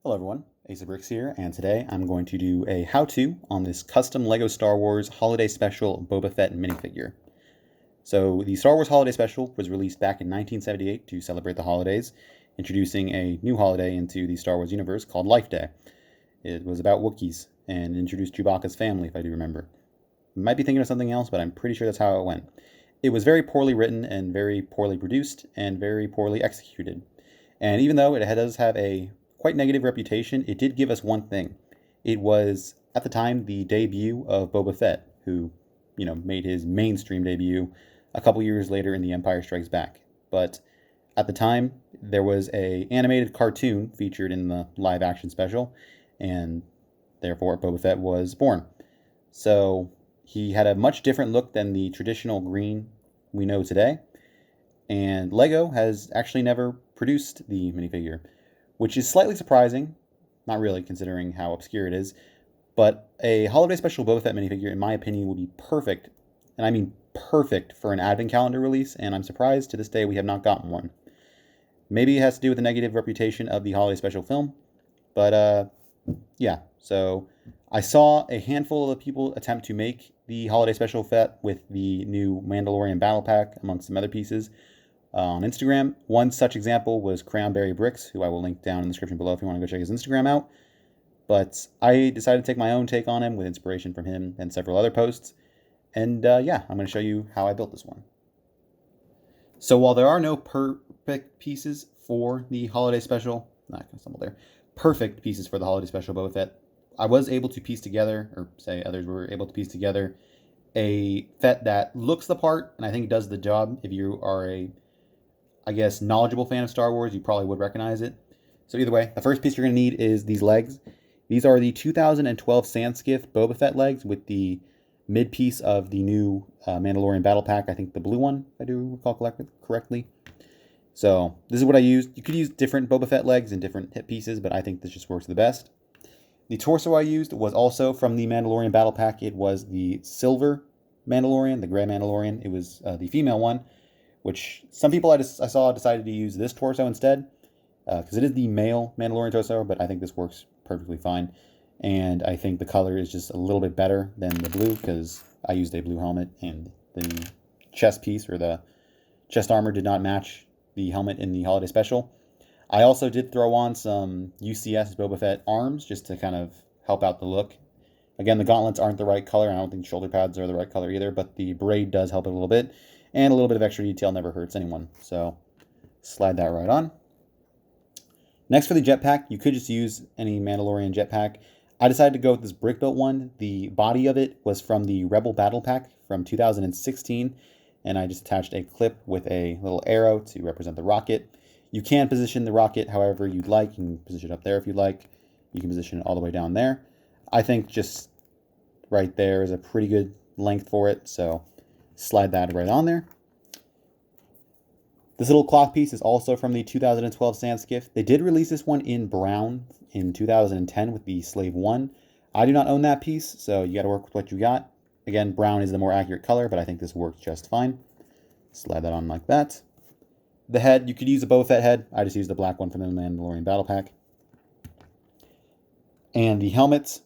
Hello everyone, Ace of Bricks here, and today I'm going to do a how-to on this custom LEGO Star Wars Holiday Special Boba Fett minifigure. So the Star Wars Holiday Special was released back in 1978 to celebrate the holidays, introducing a new holiday into the Star Wars universe called Life Day. It was about Wookiees and introduced Chewbacca's family, if I do remember. Might be thinking of something else, but I'm pretty sure that's how it went. It was very poorly written and very poorly produced and very poorly executed. And even though it does have a quite negative reputation, it did give us one thing. It was, at the time, the debut of Boba Fett, who, made his mainstream debut a couple years later in The Empire Strikes Back. But at the time, there was a animated cartoon featured in the live-action special, and therefore Boba Fett was born. So he had a much different look than the traditional green we know today, and LEGO has actually never produced the minifigure, which is slightly surprising, not really considering how obscure it is, but a Holiday Special Boba Fett minifigure, in my opinion, would be perfect, and I mean perfect, for an advent calendar release, and I'm surprised to this day we have not gotten one. Maybe it has to do with the negative reputation of the Holiday Special film, but yeah, so I saw a handful of people attempt to make the Holiday Special Fett with the new Mandalorian Battle Pack, amongst some other pieces, on Instagram. One such example was Cranberry Bricks, who I will link down in the description below if you want to go check his Instagram out. But I decided to take my own take on him with inspiration from him and several other posts. And yeah, I'm going to show you how I built this one. So while there are no perfect pieces for the Holiday Special, not going to stumble there, perfect pieces for the Holiday Special Boba Fett, I was able to piece together, or say others were able to piece together, a Fett that looks the part, and I think does the job. If you are a knowledgeable fan of Star Wars, you probably would recognize it. So either way, the first piece you're going to need is these legs. These are the 2012 Sandskiff Boba Fett legs with the mid piece of the new Mandalorian Battle Pack. I think the blue one, if I do recall correctly. So this is what I used. You could use different Boba Fett legs and different hip pieces, but I think this just works the best. The torso I used was also from the Mandalorian Battle Pack. It was the silver Mandalorian, the gray Mandalorian. It was the female one, which some people I saw decided to use this torso instead, because it is the male Mandalorian torso, but I think this works perfectly fine. And I think the color is just a little bit better than the blue, because I used a blue helmet, and the chest piece, or the chest armor, did not match the helmet in the Holiday Special. I also did throw on some UCS Boba Fett arms, just to kind of help out the look. Again, the gauntlets aren't the right color, and I don't think shoulder pads are the right color either, but the braid does help it a little bit. And a little bit of extra detail never hurts anyone. So slide that right on. Next, for the jetpack, you could just use any Mandalorian jetpack. I decided to go with this brick-built one. The body of it was from the Rebel Battle Pack from 2016. And I just attached a clip with a little arrow to represent the rocket. You can position the rocket however you'd like. You can position it up there if you'd like. You can position it all the way down there. I think just right there is a pretty good length for it. So slide that right on there. This little cloth piece is also from the 2012 Sandskiff. They did release this one in brown in 2010 with the Slave 1. I do not own that piece, so you got to work with what you got. Again, brown is the more accurate color, but I think this works just fine. Slide that on like that. The head, you could use a Boba Fett head. I just used the black one from the Mandalorian Battle Pack. And the helmet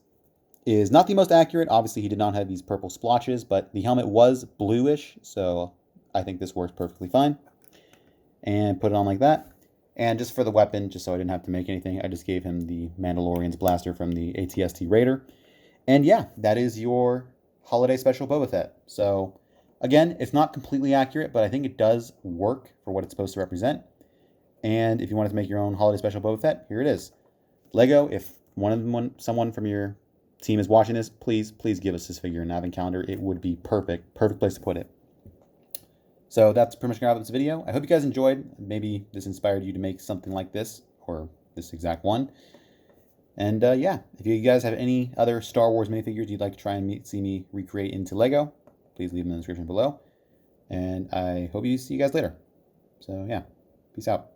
is not the most accurate. Obviously, he did not have these purple splotches, but the helmet was bluish, so I think this works perfectly fine. And put it on like that. And just for the weapon, just so I didn't have to make anything, I just gave him the Mandalorian's blaster from the AT-ST Raider. And yeah, that is your Holiday Special Boba Fett. So again, it's not completely accurate, but I think it does work for what it's supposed to represent. And if you wanted to make your own Holiday Special Boba Fett, here it is. LEGO, if someone from your team is watching this, please give us this figure in an advent calendar. It would be perfect place to put it. So that's pretty much going to wrap this video. I hope you guys enjoyed. Maybe this inspired you to make something like this, or this exact one. And yeah, if you guys have any other Star Wars minifigures you'd like to try and see me recreate into LEGO, please leave them in the description below. And I hope you see you guys later. So yeah, peace out.